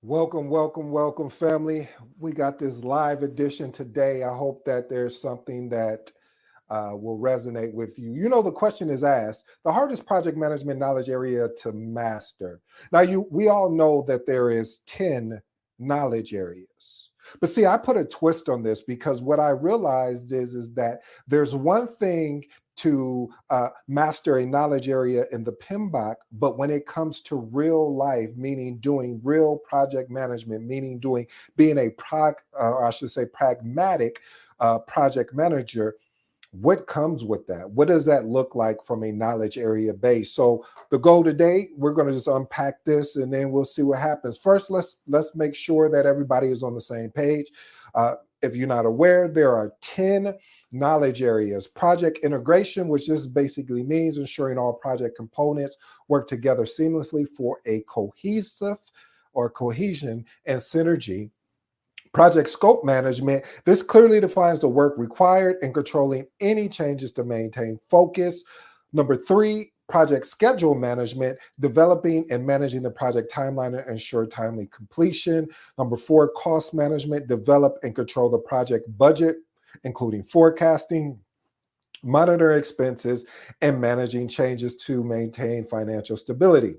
Welcome, welcome, welcome, family. We got this live edition today. I hope that there's something that will resonate with you. You know, the question is asked: the hardest project management knowledge area to master. Now, we all know that there is 10 knowledge areas. But see, I put a twist on this because what I realized is that there's one thing to master a knowledge area in the PMBOK, but when it comes to real life, meaning doing real project management, meaning being a I should say pragmatic project manager, what comes with that? What does that look like from a knowledge area base? So the goal today, we're going to just unpack this and then we'll see what happens. First, let's make sure that everybody is on the same page. If you're not aware, there are 10 knowledge areas. Project integration, which just basically means ensuring all project components work together seamlessly for a cohesive or cohesion and synergy. Project scope management, this clearly defines the work required and controlling any changes to maintain focus. Number 3, project schedule management, developing and managing the project timeline and ensure timely completion. Number 4, cost management, develop and control the project budget, including forecasting, monitor expenses, and managing changes to maintain financial stability.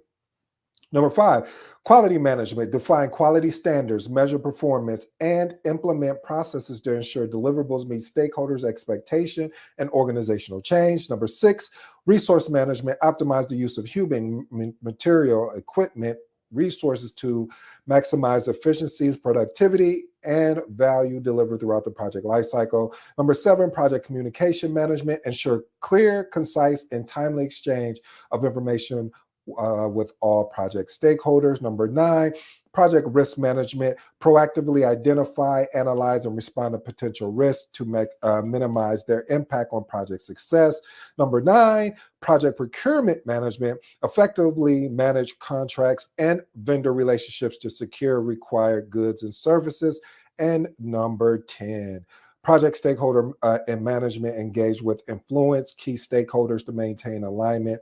Number 5, quality management, define quality standards, measure performance, and implement processes to ensure deliverables meet stakeholders' expectation and organizational change. Number 6, resource management, optimize the use of human, material, equipment, resources to maximize efficiencies, productivity, and value delivered throughout the project lifecycle. Number 7, project communication management, ensure clear, concise, and timely exchange of information with all project stakeholders. Number 9, project risk management, proactively identify, analyze, and respond to potential risks to minimize their impact on project success. Number 9, project procurement management, effectively manage contracts and vendor relationships to secure required goods and services. And number 10, project stakeholder and management, engage with influence key stakeholders to maintain alignment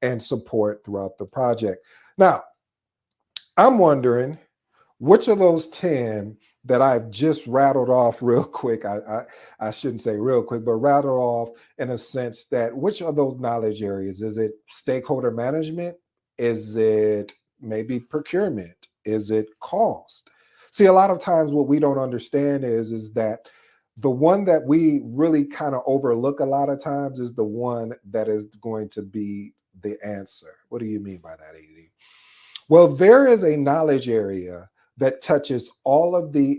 and support throughout the project. Now, I'm wondering which of those 10 that I've just rattled off real quick, I shouldn't say real quick, but rattled off in a sense that which of those knowledge areas? Is it stakeholder management? Is it maybe procurement? Is it cost? See, a lot of times what we don't understand is that the one that we really kind of overlook a lot of times is the one that is going to be the answer. What do you mean by that, AD? Well, there is a knowledge area that touches all of the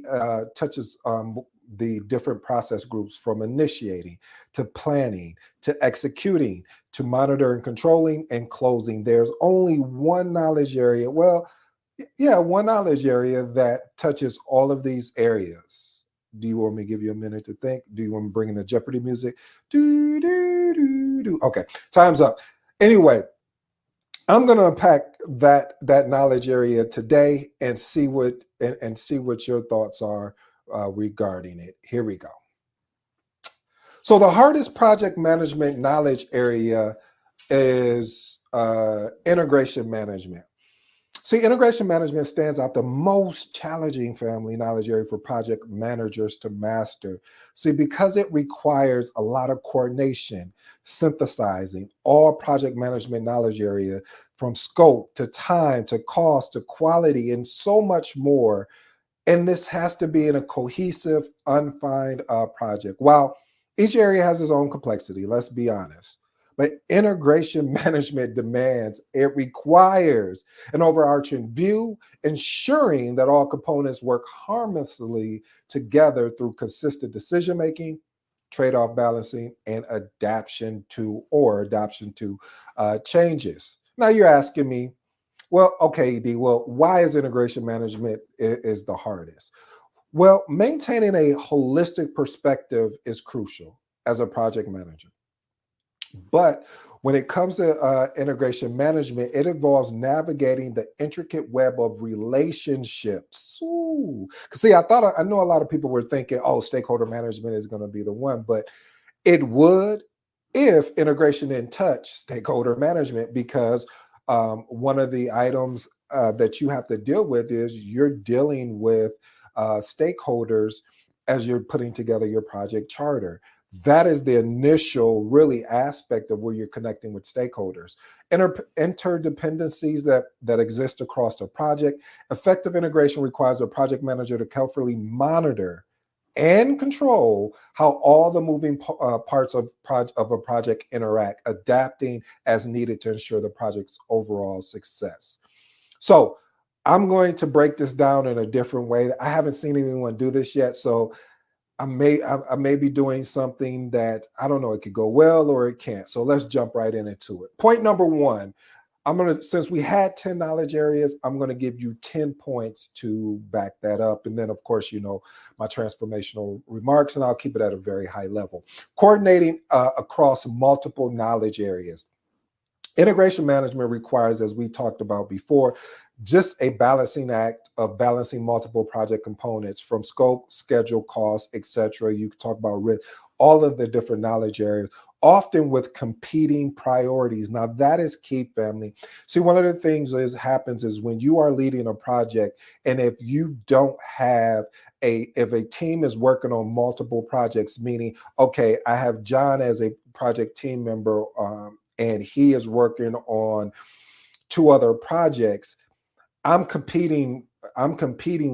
different process groups, from initiating to planning to executing to monitor and controlling and closing. There's only one knowledge area. Well, yeah, one knowledge area that touches all of these areas. Do you want me to give you a minute to think? Do you want me to bring in the Jeopardy music? Do, do, do, do. Okay, time's up. Anyway, I'm going to unpack that knowledge area today and see what your thoughts are regarding it. Here we go. So the hardest project management knowledge area is integration management. See, integration management stands out the most challenging family knowledge area for project managers to master. See, because it requires a lot of coordination, synthesizing all project management knowledge area, from scope to time to cost to quality and so much more. And this has to be in a cohesive, undefined project. While each area has its own complexity, let's be honest. But integration management it requires an overarching view, ensuring that all components work harmoniously together through consistent decision-making, trade-off balancing, and adaptation to changes. Now you're asking me, well, okay, D, well, why is integration management is the hardest? Well, maintaining a holistic perspective is crucial as a project manager. But when it comes to integration management, it involves navigating the intricate web of relationships. Ooh. See, I know a lot of people were thinking, oh, stakeholder management is going to be the one, but it would if integration didn't touch stakeholder management, because one of the items that you have to deal with is you're dealing with stakeholders as you're putting together your project charter. That is the initial really aspect of where you're connecting with stakeholders. Interdependencies that exist across the project. Effective integration requires a project manager to carefully monitor and control how all the moving parts of a project interact, adapting as needed to ensure the project's overall success. So I'm going to break this down in a different way. I haven't seen anyone do this yet, so I may be doing something that I don't know. It could go well or it can't. So let's jump right into it. Point number one. Since we had 10 knowledge areas, I'm going to give you 10 points to back that up. And then, of course, my transformational remarks, and I'll keep it at a very high level. Coordinating across multiple knowledge areas. Integration management requires, as we talked about before, just a balancing act of balancing multiple project components from scope, schedule, cost, etc. You can talk about risk, all of the different knowledge areas, often with competing priorities. Now that is key, family. See, one of the things happens is when you are leading a project, and if you don't have if a team is working on multiple projects, meaning, okay, I have John as a project team member, and he is working on 2 other projects. I'm competing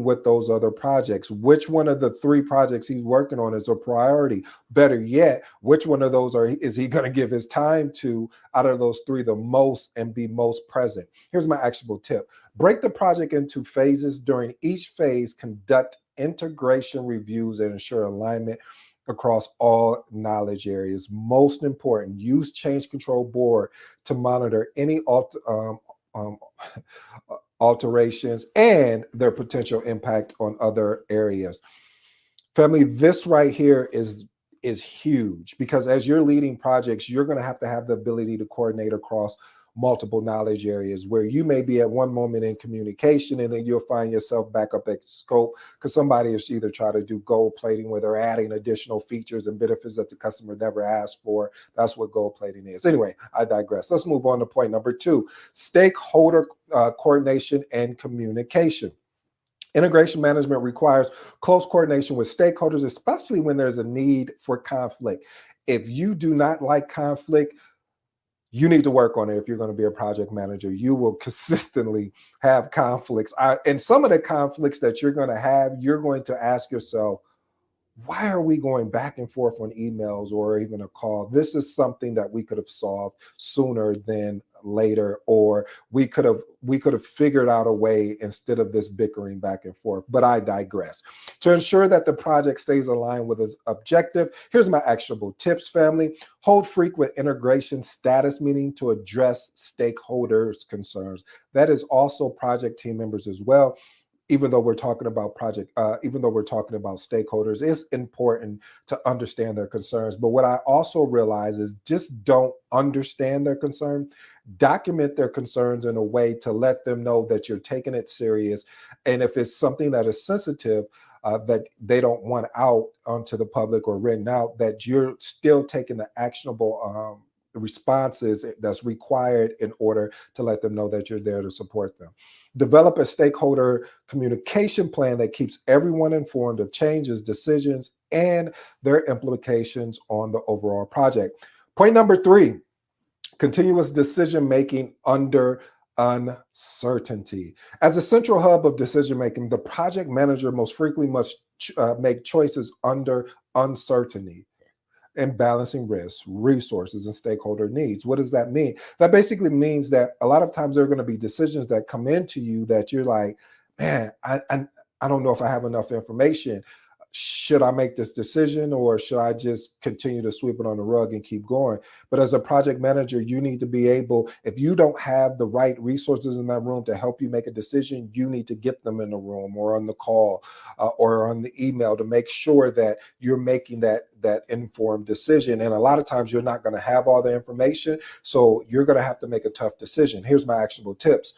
with those other projects. Which one of the 3 projects he's working on is a priority? Better yet, which one of those is he going to give his time to out of those 3 the most and be most present? Here's my actionable tip. Break the project into phases. During each phase, conduct integration reviews and ensure alignment across all knowledge areas. Most important, use change control board to monitor any alterations and their potential impact on other areas. Family, this right here is huge, because as you're leading projects, you're going to have the ability to coordinate across multiple knowledge areas, where you may be at one moment in communication and then you'll find yourself back up at scope because somebody is either trying to do gold plating where they're adding additional features and benefits that the customer never asked for. That's what gold plating is. Anyway, I digress. Let's move on to point number 2, stakeholder coordination and communication. Integration management requires close coordination with stakeholders, especially when there's a need for conflict. If you do not like conflict, you need to work on it. If you're going to be a project manager, you will consistently have conflicts. And some of the conflicts that you're going to have, you're going to ask yourself, why are we going back and forth on emails or even a call? This is something that we could have solved sooner than later, or we could have figured out a way instead of this bickering back and forth. But I digress. To ensure that the project stays aligned with its objective, here's my actionable tips, family. Hold frequent integration status meeting to address stakeholders' concerns. That is also project team members as well. Even though we're talking about stakeholders, it's important to understand their concerns. But what I also realize is just don't understand their concern. Document their concerns in a way to let them know that you're taking it serious. And if it's something that is sensitive, that they don't want out onto the public or written out, that you're still taking the actionable responses that's required in order to let them know that you're there to support them. Develop a stakeholder communication plan that keeps everyone informed of changes, decisions, and their implications on the overall project. Point number 3, continuous decision-making under uncertainty. As a central hub of decision-making, the project manager most frequently must make choices under uncertainty and balancing risks, resources, and stakeholder needs. What does that mean? That basically means that a lot of times there are going to be decisions that come into you that you're like, man, I don't know if I have enough information. Should I make this decision, or should I just continue to sweep it on the rug and keep going? But as a project manager, you need to be able, if you don't have the right resources in that room to help you make a decision, you need to get them in the room or on the call or on the email to make sure that you're making that informed decision. And a lot of times you're not going to have all the information, so you're going to have to make a tough decision. Here's my actionable tips.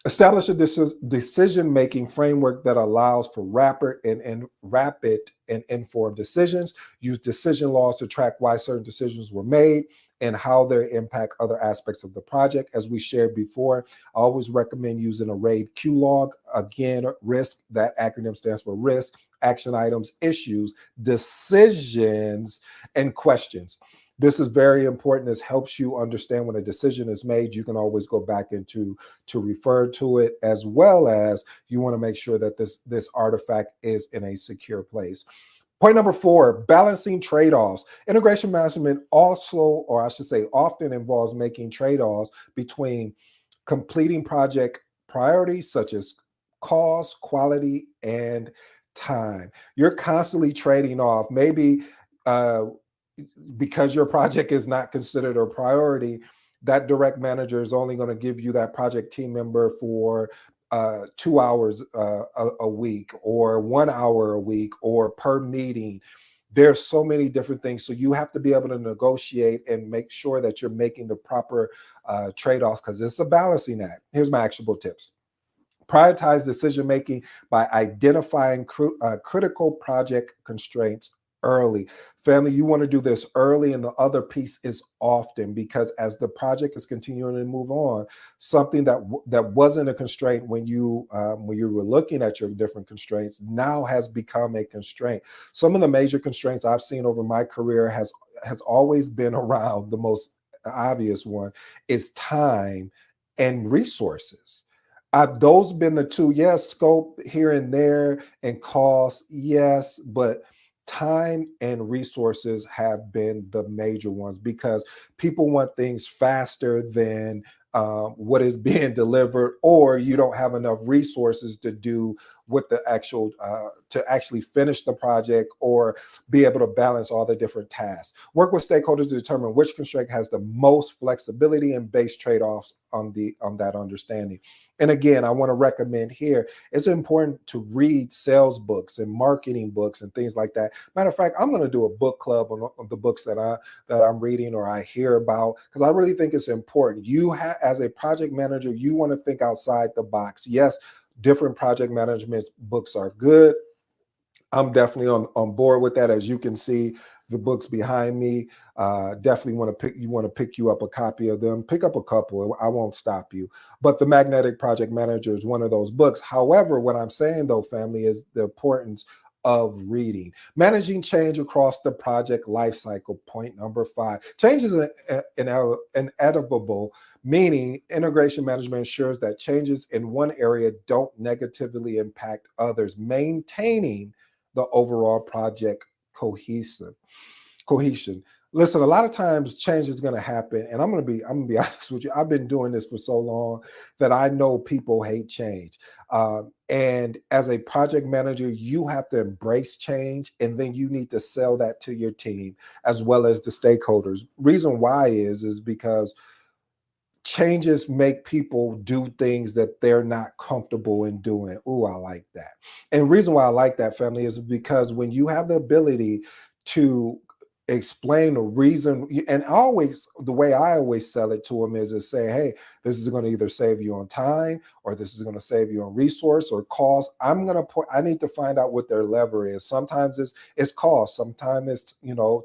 Establish a decision-making framework that allows for rapid and informed decisions. Use decision laws to track why certain decisions were made. and how they impact other aspects of the project. As we shared before, I always recommend using a RAID Q log. Again, risk, that acronym stands for risk, action items, issues, decisions, and questions. This is very important. This helps you understand when a decision is made. You can always go back into to refer to it, as well as you want to make sure that this artifact is in a secure place. Point number 4, balancing trade-offs. Integration management also, or I should say, often involves making trade-offs between completing project priorities such as cost, quality, and time. You're constantly trading off. Maybe uh, because your project is not considered a priority, that direct manager is only going to give you that project team member for 2 hours a week, or 1 hour a week, or per meeting. There's so many different things. So you have to be able to negotiate and make sure that you're making the proper trade-offs, because it's a balancing act. Here's my actionable tips. Prioritize decision making by identifying critical project constraints early. Family, you want to do this early, and the other piece is often, because as the project is continuing to move on, something that wasn't a constraint when you were looking at your different constraints now has become a constraint. Some of the major constraints I've seen over my career has always been around, the most obvious one is time and resources. Those been the two. Yes, scope here and there, and cost, yes, but time and resources have been the major ones, because people want things faster than what is being delivered, or you don't have enough resources to do what the actual to actually finish the project, or be able to balance all the different tasks. Work with stakeholders to determine which constraint has the most flexibility, and base trade-offs on that understanding. And again, I want to recommend here, it's important to read sales books and marketing books and things like that. Matter of fact, I'm going to do a book club on the books that I'm reading or I hear about, because I really think it's important. As a project manager, you want to think outside the box. Yes, different project management books are good. I'm definitely on board with that. As you can see, the books behind me, definitely want to pick you up a copy of them. Pick up a couple. I won't stop you. But the Magnetic Project Manager is one of those books. However, what I'm saying though, family, is the importance of reading. Managing change across the project lifecycle. Point number 5. Change is inevitable, meaning integration management ensures that changes in one area don't negatively impact others, maintaining the overall project cohesion. Listen, a lot of times change is going to happen, and I'm going to be honest with you. I've been doing this for so long that I know people hate change. And as a project manager, you have to embrace change, and then you need to sell that to your team as well as the stakeholders. Reason why is because changes make people do things that they're not comfortable in doing. Ooh, I like that. And reason why I like that, family, is because when you have the ability to explain the reason, and always the way I always sell it to them is say, hey, this is going to either save you on time, or this is going to save you on resource or cost. I need to find out what their lever is. Sometimes it's cost, sometimes it's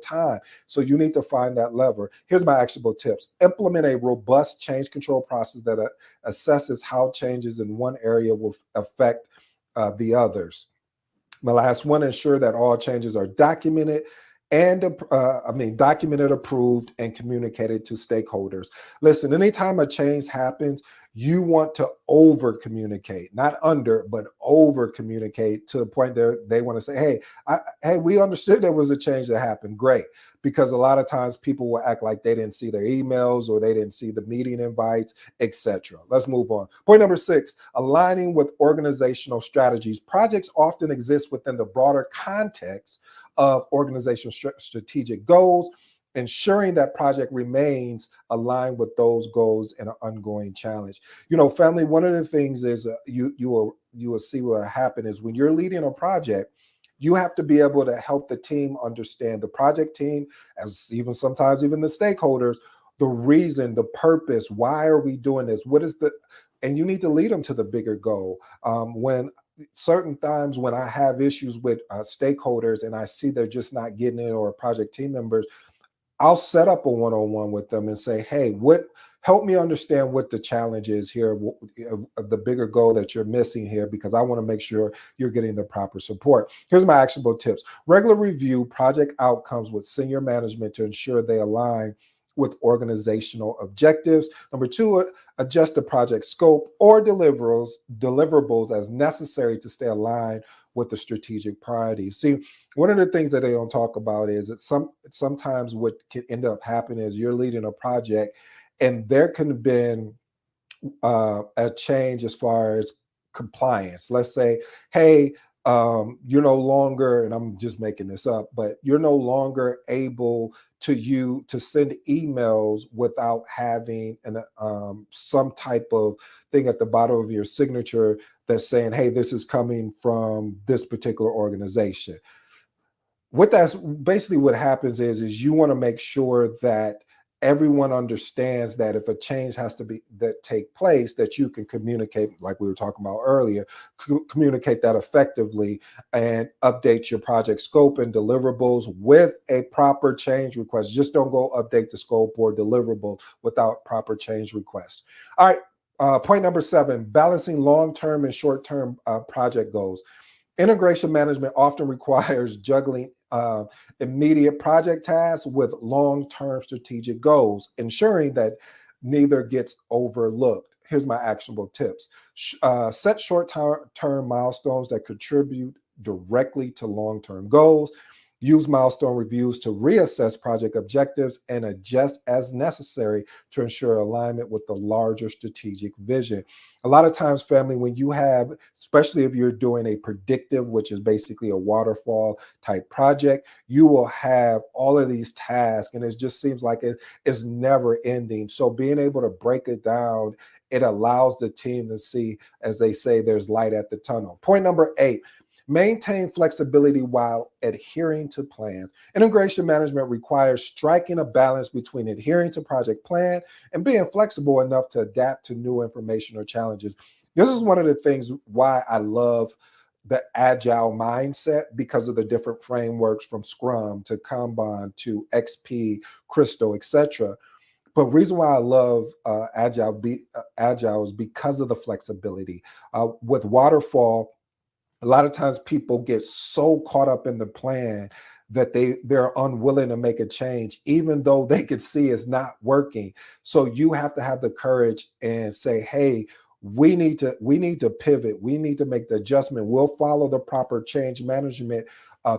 time. So you need to find that lever. Here's my actionable tips. Implement a robust change control process that assesses how changes in one area will affect the others. My last one, ensure that all changes are documented, documented, approved, and communicated to stakeholders. Listen, anytime a change happens, you want to over communicate, not under, but over communicate, to the point that they want to say, hey, we understood there was a change that happened. Great. Because a lot of times people will act like they didn't see their emails, or they didn't see the meeting invites, etc. Let's move on. Point number 6, aligning with organizational strategies. Projects often exist within the broader context of organizational strategic goals, ensuring that project remains aligned with those goals and an ongoing challenge. Family, one of the things is you will see what happen is when you're leading a project, you have to be able to help the team understand, the project team, as even sometimes even the stakeholders, the reason, the purpose, why are we doing this? And you need to lead them to the bigger goal. When certain times when I have issues with stakeholders and I see they're just not getting it, or project team members, I'll set up a one-on-one with them and say, hey, help me understand what the challenge is here of the bigger goal that you're missing here, because I want to make sure you're getting the proper support. Here's my actionable tips. Regular review project outcomes with senior management to ensure they align with organizational objectives. Number two, adjust the project scope or deliverables as necessary to stay aligned with the strategic priorities. See, one of the things that they don't talk about is that sometimes what can end up happening is you're leading a project and there can have been a change as far as compliance. Let's say, hey, you're no longer, and I'm just making this up, but you're no longer able to send emails without having some type of thing at the bottom of your signature that's saying, hey, this is coming from this particular organization. What happens is you want to make sure that everyone understands that if a change has to take place, that you can communicate, like we were talking about earlier, communicate that effectively and update your project scope and deliverables with a proper change request. Just don't go update the scope or deliverable without proper change requests. All right, point number 7, balancing long-term and short-term project goals. Integration management often requires juggling immediate project tasks with long-term strategic goals, ensuring that neither gets overlooked. Here's my actionable tips. Set short-term milestones that contribute directly to long-term goals. Use milestone reviews to reassess project objectives and adjust as necessary to ensure alignment with the larger strategic vision. A lot of times, family, when you have, especially if you're doing a predictive, which is basically a waterfall type project, you will have all of these tasks and it just seems like it is never ending. So being able to break it down, it allows the team to see, as they say, there's light at the tunnel. Point number 8, maintain flexibility while adhering to plans. Integration management requires striking a balance between adhering to project plan and being flexible enough to adapt to new information or challenges. This is one of the things why I love the agile mindset, because of the different frameworks from Scrum to Kanban to XP, Crystal, etc. But the reason why I love agile is because of the flexibility. With waterfall, a lot of times people get so caught up in the plan that they're unwilling to make a change, even though they could see it's not working. So you have to have the courage and say, hey, we need to pivot. We need to make the adjustment. We'll follow the proper change management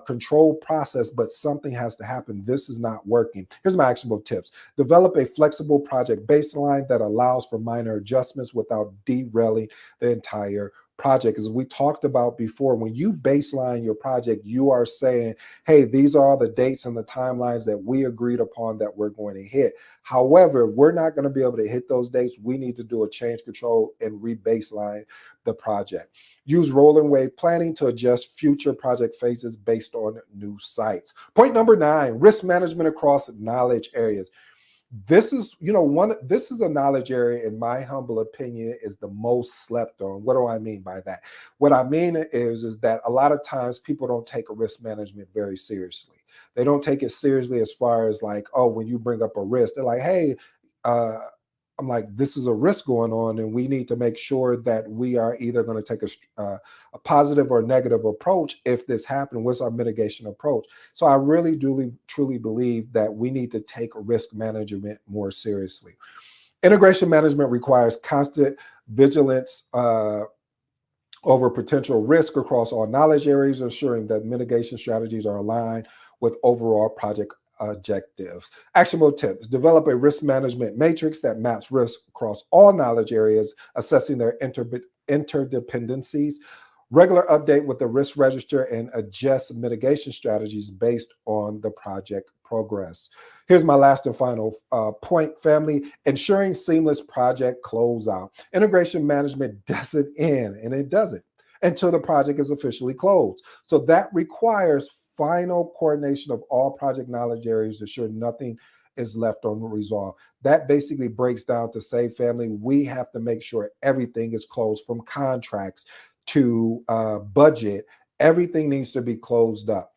control process, but something has to happen. This is not working. Here's my actionable tips. Develop a flexible project baseline that allows for minor adjustments without derailing the entire project. As we talked about before, when you baseline your project, you are saying, hey, these are all the dates and the timelines that we agreed upon that we're going to hit. However, we're not going to be able to hit those dates. We need to do a change control and re-baseline the project. Use rolling wave planning to adjust future project phases based on new sites. Point number 9, risk management across knowledge areas. This is, this is a knowledge area, in my humble opinion, is the most slept on. What do I mean by that? What I mean is that a lot of times people don't take a risk management very seriously. They don't take it seriously as far as like, oh, when you bring up a risk, they're like, hey, I'm like, this is a risk going on, and we need to make sure that we are either going to take a positive or negative approach if this happens. What's our mitigation approach? So I really do truly believe that we need to take risk management more seriously. Integration management requires constant vigilance over potential risk across all knowledge areas, ensuring that mitigation strategies are aligned with overall project objectives. Actionable tips: develop a risk management matrix that maps risk across all knowledge areas, assessing their interdependencies. Regular update with the risk register and adjust mitigation strategies based on the project progress. Here's my last and final point, family: ensuring seamless project closeout. Integration management doesn't end, and it doesn't, until the project is officially closed. So that requires final coordination of all project knowledge areas to ensure nothing is left unresolved. That basically breaks down to say, family, we have to make sure everything is closed, from contracts to budget. Everything needs to be closed up.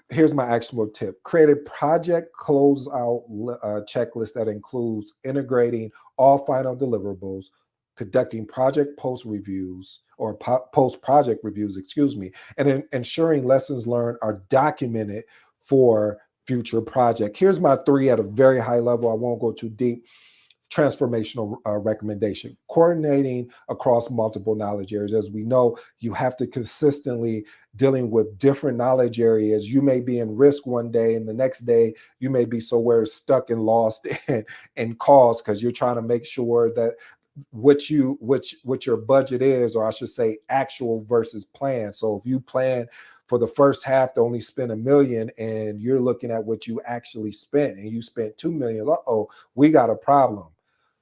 Here's my actionable tip. Create a project closeout checklist that includes integrating all final deliverables, conducting project post reviews or post project reviews, excuse me, and ensuring lessons learned are documented for future project. Here's my three at a very high level. I won't go too deep. Transformational recommendation, coordinating across multiple knowledge areas. As we know, you have to consistently dealing with different knowledge areas. You may be in risk one day, and the next day you may be somewhere stuck and lost in cause, because you're trying to make sure that what your budget is, or I should say actual versus plan. So if you plan for the first half to only spend $1 million, and you're looking at what you actually spent and you spent $2 million, we got a problem.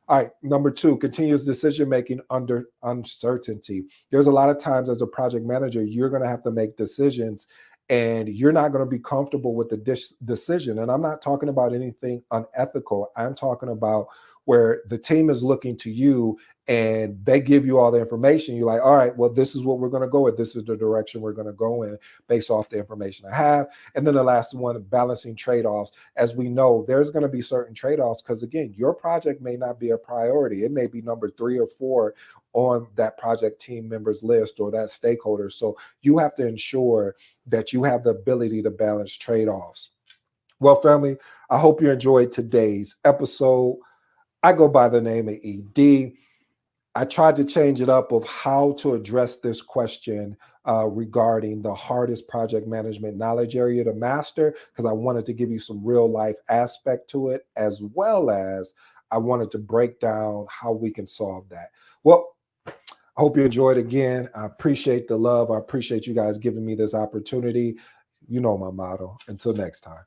All right, number two, continuous decision making under uncertainty. There's a lot of times as a project manager, you're going to have to make decisions and you're not going to be comfortable with the decision. And I'm not talking about anything unethical. I'm talking about where the team is looking to you and they give you all the information. You're like, all right, well, this is what we're going to go with. This is the direction we're going to go in based off the information I have. And then the last one, balancing trade-offs. As we know, there's going to be certain trade-offs because, again, your project may not be a priority. It may be number 3 or 4 on that project team members list or that stakeholder. So you have to ensure that you have the ability to balance trade-offs. Well, family, I hope you enjoyed today's episode. I go by the name of ED. I tried to change it up of how to address this question regarding the hardest project management knowledge area to master, because I wanted to give you some real life aspect to it, as well as I wanted to break down how we can solve that. Well, I hope you enjoyed. Again, I appreciate the love. I appreciate you guys giving me this opportunity. You know my motto. Until next time.